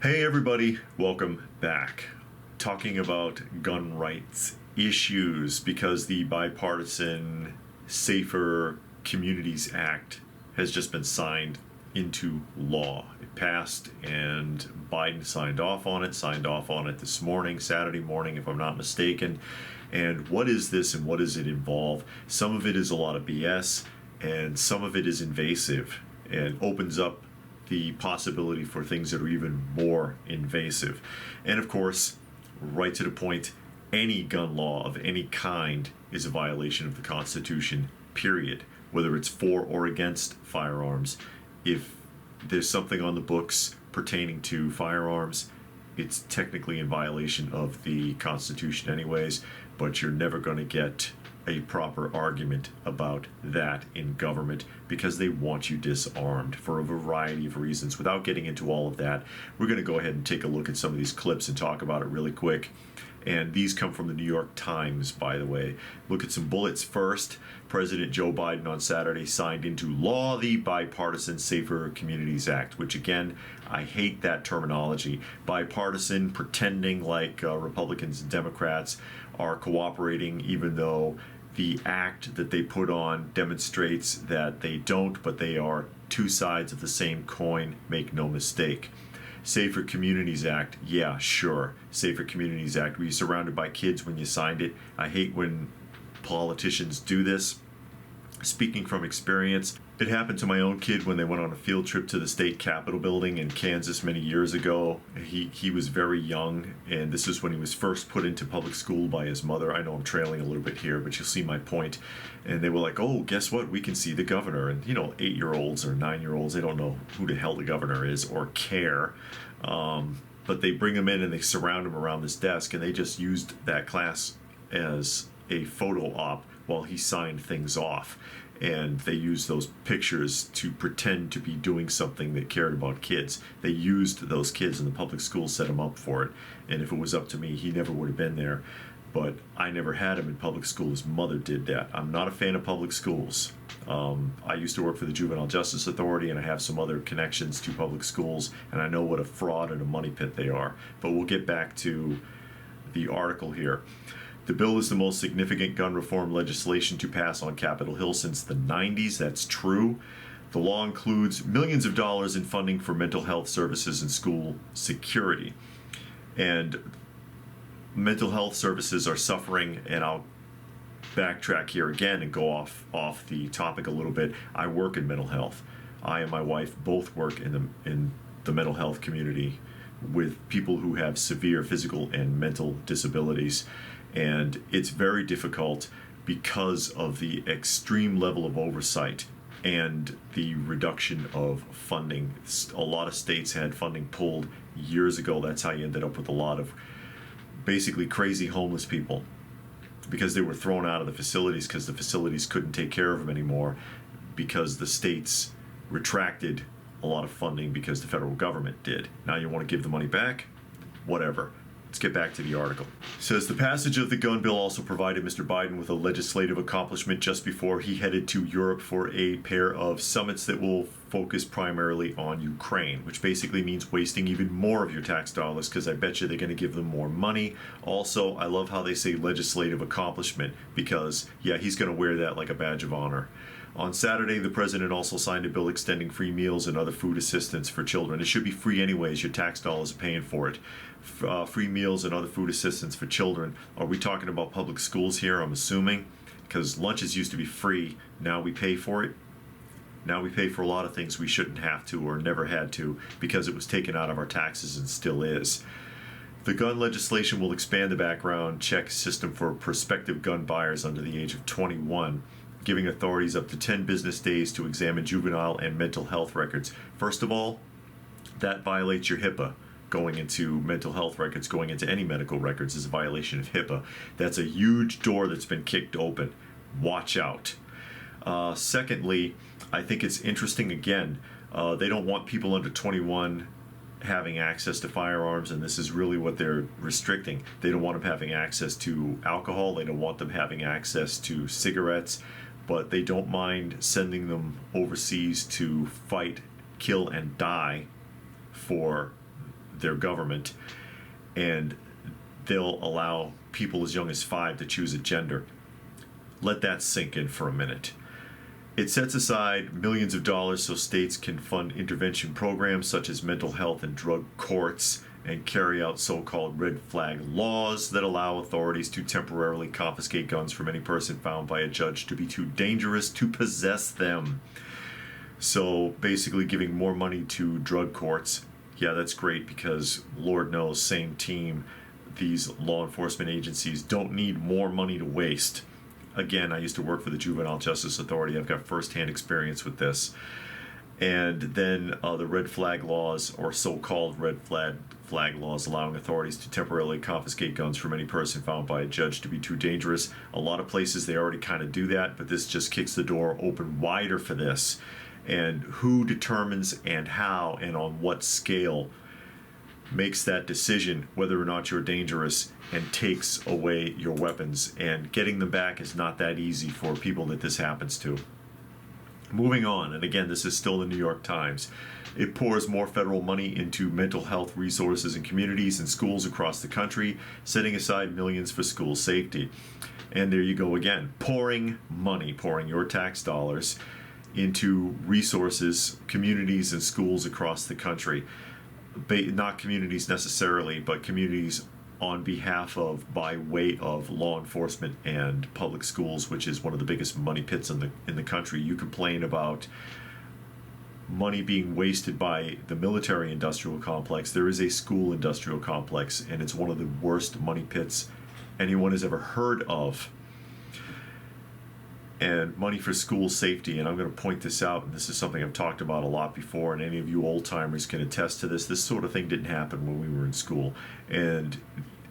Hey everybody, welcome back. Talking about gun rights issues because the Bipartisan Safer Communities Act has just been signed into law. It passed and Biden signed off on it this morning, Saturday morning if I'm not mistaken. And what is this and what does it involve? Some of it is a lot of BS and some of it is invasive and opens up the possibility for things that are even more invasive. And of course, right to the point, any gun law of any kind is a violation of the Constitution, period. Whether it's for or against firearms, if there's something on the books pertaining to firearms, it's technically in violation of the Constitution anyways, but you're never going to get a proper argument about that in government because they want you disarmed for a variety of reasons. Without getting into all of that, we're going to go ahead and take a look at some of these clips and talk about it really quick. And these come from the New York Times, by the way. Look at some bullets first. President Joe Biden on Saturday signed into law the Bipartisan Safer Communities Act, which again, I hate that terminology. Bipartisan, pretending like Republicans and Democrats are cooperating, even though the act that they put on demonstrates that they don't, but they are two sides of the same coin, make no mistake. Safer Communities Act, yeah, sure. Safer Communities Act. Were you surrounded by kids when you signed it? I hate when politicians do this. Speaking from experience, it happened to my own kid when they went on a field trip to the state capitol building in Kansas many years ago. He was very young, and this is when he was first put into public school by his mother. I know I'm trailing a little bit here, but you'll see my point. And they were like, oh, guess what? We can see the governor. And, 8-year-olds or 9-year-olds, they don't know who the hell the governor is or care. But they bring him in and they surround him around this desk, and they just used that class as a photo op while he signed things off. And they used those pictures to pretend to be doing something that cared about kids. They used those kids, and the public schools set him up for it. And if it was up to me, he never would have been there. But I never had him in public school. His mother did that. I'm not a fan of public schools. I used to work for the Juvenile Justice Authority, and I have some other connections to public schools, and I know what a fraud and a money pit they are. But we'll get back to the article here. The bill is the most significant gun reform legislation to pass on Capitol Hill since the 90s. That's true. The law includes millions of dollars in funding for mental health services and school security. And mental health services are suffering, and I'll backtrack here again and go off the topic a little bit. I work in mental health. I and my wife both work in the mental health community with people who have severe physical and mental disabilities. And it's very difficult because of the extreme level of oversight and the reduction of funding. A lot of states had funding pulled years ago. That's how you ended up with a lot of basically crazy homeless people, because they were thrown out of the facilities because the facilities couldn't take care of them anymore because the states retracted a lot of funding because the federal government did. Now you want to give the money back? Whatever. Let's get back to the article. It says the passage of the gun bill also provided Mr. Biden with a legislative accomplishment just before he headed to Europe for a pair of summits that will focus primarily on Ukraine, which basically means wasting even more of your tax dollars, because I bet you they're going to give them more money. Also, I love how they say legislative accomplishment, because, yeah, he's going to wear that like a badge of honor. On Saturday, the president also signed a bill extending free meals and other food assistance for children. It should be free anyways. Your tax dollars are paying for it. Free meals and other food assistance for children. Are we talking about public schools here, I'm assuming? Because lunches used to be free. Now we pay for it. Now we pay for a lot of things we shouldn't have to or never had to because it was taken out of our taxes and still is. The gun legislation will expand the background check system for prospective gun buyers under the age of 21, giving authorities up to 10 business days to examine juvenile and mental health records. First of all, that violates your HIPAA. Going into mental health records, going into any medical records is a violation of HIPAA. That's a huge door that's been kicked open. Watch out. Secondly, I think it's interesting again, they don't want people under 21 having access to firearms, and this is really what they're restricting. They don't want them having access to alcohol. They don't want them having access to cigarettes, but they don't mind sending them overseas to fight, kill, and die for their government, and they'll allow people as young as 5 to choose a gender. Let that sink in for a minute. It sets aside millions of dollars so states can fund intervention programs such as mental health and drug courts, and carry out so-called red flag laws that allow authorities to temporarily confiscate guns from any person found by a judge to be too dangerous to possess them. So basically giving more money to drug courts. Yeah, that's great, because Lord knows, same team, these law enforcement agencies don't need more money to waste. Again, I used to work for the Juvenile Justice Authority. I've got firsthand experience with this. And then the red flag laws, or so-called red flag laws, allowing authorities to temporarily confiscate guns from any person found by a judge to be too dangerous. A lot of places they already kind of do that, but this just kicks the door open wider for this. And who determines and how and on what scale makes that decision whether or not you're dangerous and takes away your weapons? And getting them back is not that easy for people that this happens to. Moving on, and again, this is still the New York Times. It pours more federal money into mental health resources in communities and schools across the country, setting aside millions for school safety. And there you go again, pouring money, pouring your tax dollars into resources, communities, and schools across the country. Not communities necessarily, but communities on behalf of, by way of, law enforcement and public schools, which is one of the biggest money pits in the country. You complain about money being wasted by the military industrial complex. There is a school industrial complex, and it's one of the worst money pits anyone has ever heard of. And money for school safety, and I'm going to point this out, and this is something I've talked about a lot before, and any of you old-timers can attest to this. This sort of thing didn't happen when we were in school, and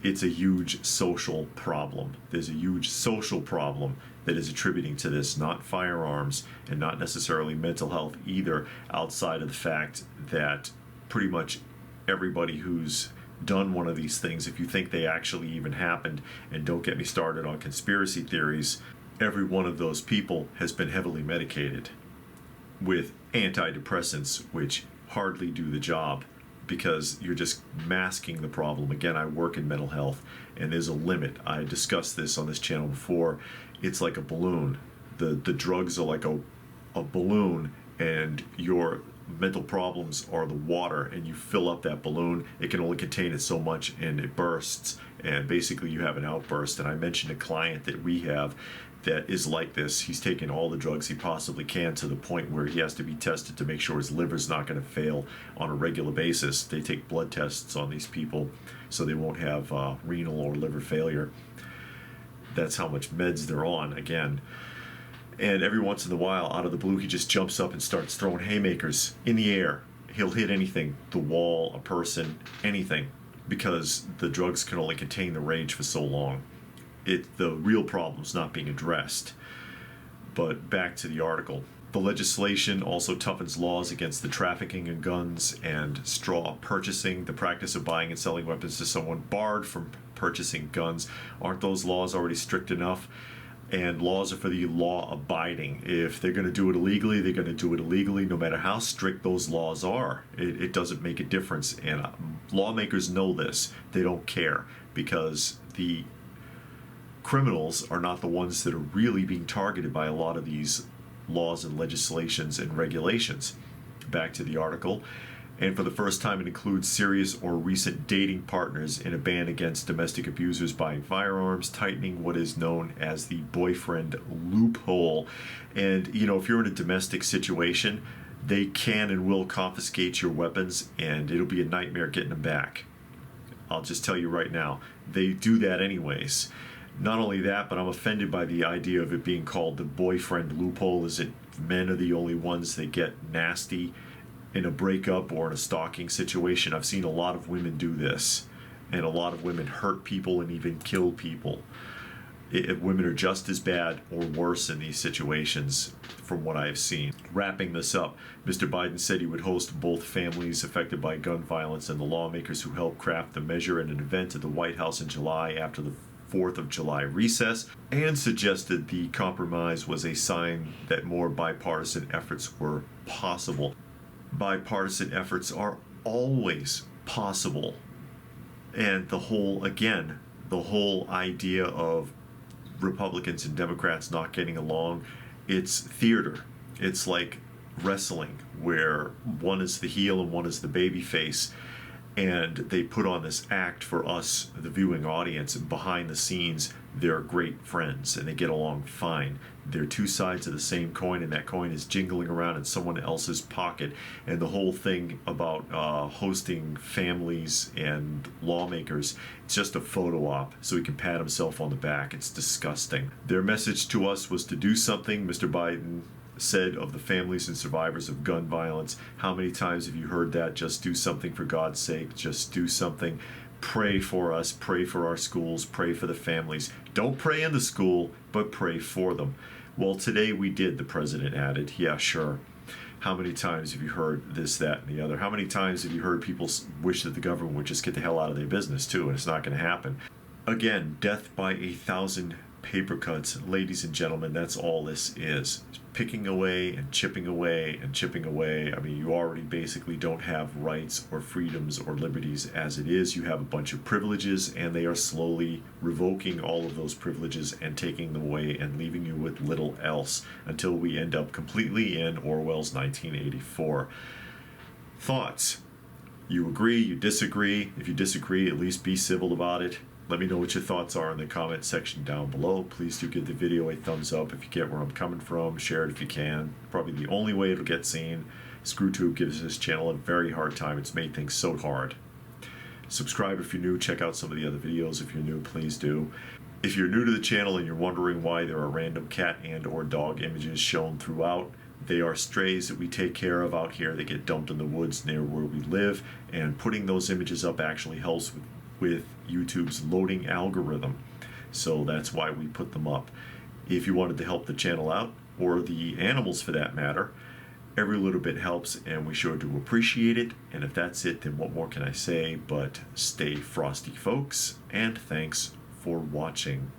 it's a huge social problem. There's a huge social problem that is attributing to this, not firearms and not necessarily mental health either, outside of the fact that pretty much everybody who's done one of these things, if you think they actually even happened, and don't get me started on conspiracy theories, every one of those people has been heavily medicated with antidepressants, which hardly do the job, because you're just masking the problem. Again, I work in mental health, and there's a limit. I discussed this on this channel before. It's like a balloon. The drugs are like a balloon, and your mental problems are the water, and you fill up that balloon. It can only contain it so much, and it bursts, and basically you have an outburst. And I mentioned a client that we have that is like this. He's taken all the drugs he possibly can, to the point where he has to be tested to make sure his liver's not going to fail on a regular basis. They take blood tests on these people so they won't have renal or liver failure. That's how much meds they're on, again. And every once in a while, out of the blue, he just jumps up and starts throwing haymakers in the air. He'll hit anything, the wall, a person, anything, because the drugs can only contain the rage for so long. The real problem's not being addressed. But back to the article. The legislation also toughens laws against the trafficking in guns and straw purchasing, the practice of buying and selling weapons to someone barred from purchasing guns. Aren't those laws already strict enough? And laws are for the law-abiding. If they're going to do it illegally, they're going to do it illegally, no matter how strict those laws are. It doesn't make a difference. And lawmakers know this. They don't care, because the criminals are not the ones that are really being targeted by a lot of these laws and legislations and regulations. Back to the article. And for the first time, it includes serious or recent dating partners in a ban against domestic abusers buying firearms, tightening what is known as the boyfriend loophole. And, if you're in a domestic situation, they can and will confiscate your weapons, and it'll be a nightmare getting them back. I'll just tell you right now, they do that anyways. Not only that, but I'm offended by the idea of it being called the boyfriend loophole. Is it men are the only ones that get nasty in a breakup or in a stalking situation? I've seen a lot of women do this, and a lot of women hurt people and even kill people. Women are just as bad or worse in these situations, from what I have seen. Wrapping this up, Mr. Biden said he would host both families affected by gun violence and the lawmakers who helped craft the measure at an event at the White House in July after the 4th of July recess, and suggested the compromise was a sign that more bipartisan efforts were possible. Bipartisan efforts are always possible. And the whole idea of Republicans and Democrats not getting along, it's theater. It's like wrestling, where one is the heel and one is the baby face, and they put on this act for us, the viewing audience, and behind the scenes they're great friends and they get along fine. They're two sides of the same coin, and that coin is jingling around in someone else's pocket. And the whole thing about hosting families and lawmakers, it's just a photo op so he can pat himself on the back. It's disgusting. Their message to us was to do something. Mr. Biden said of the families and survivors of gun violence. How many times have you heard that? Just do something, for God's sake. Just do something. Pray for us. Pray for our schools. Pray for the families. Don't pray in the school, but pray for them. Well, today we did, the president added. Yeah, sure. How many times have you heard this, that, and the other? How many times have you heard people wish that the government would just get the hell out of their business, too, and it's not going to happen? Again, death by 1,000 paper cuts. Ladies and gentlemen, that's all this is. Picking away and chipping away and chipping away. I mean, you already basically don't have rights or freedoms or liberties as it is. You have a bunch of privileges, and they are slowly revoking all of those privileges and taking them away and leaving you with little else until we end up completely in Orwell's 1984. Thoughts? You agree, you disagree. If you disagree, at least be civil about it. Let me know what your thoughts are in the comment section down below. Please do give the video a thumbs up if you get where I'm coming from. Share it if you can. Probably the only way it'll get seen. ScrewTube gives this channel a very hard time. It's made things so hard. Subscribe if you're new. Check out some of the other videos if you're new. Please do. If you're new to the channel and you're wondering why there are random cat and or dog images shown throughout, they are strays that we take care of out here. They get dumped in the woods near where we live, and putting those images up actually helps with YouTube's loading algorithm. So that's why we put them up. If you wanted to help the channel out, or the animals for that matter, every little bit helps, and we sure do appreciate it. And if that's it, then what more can I say but stay frosty, folks, and thanks for watching.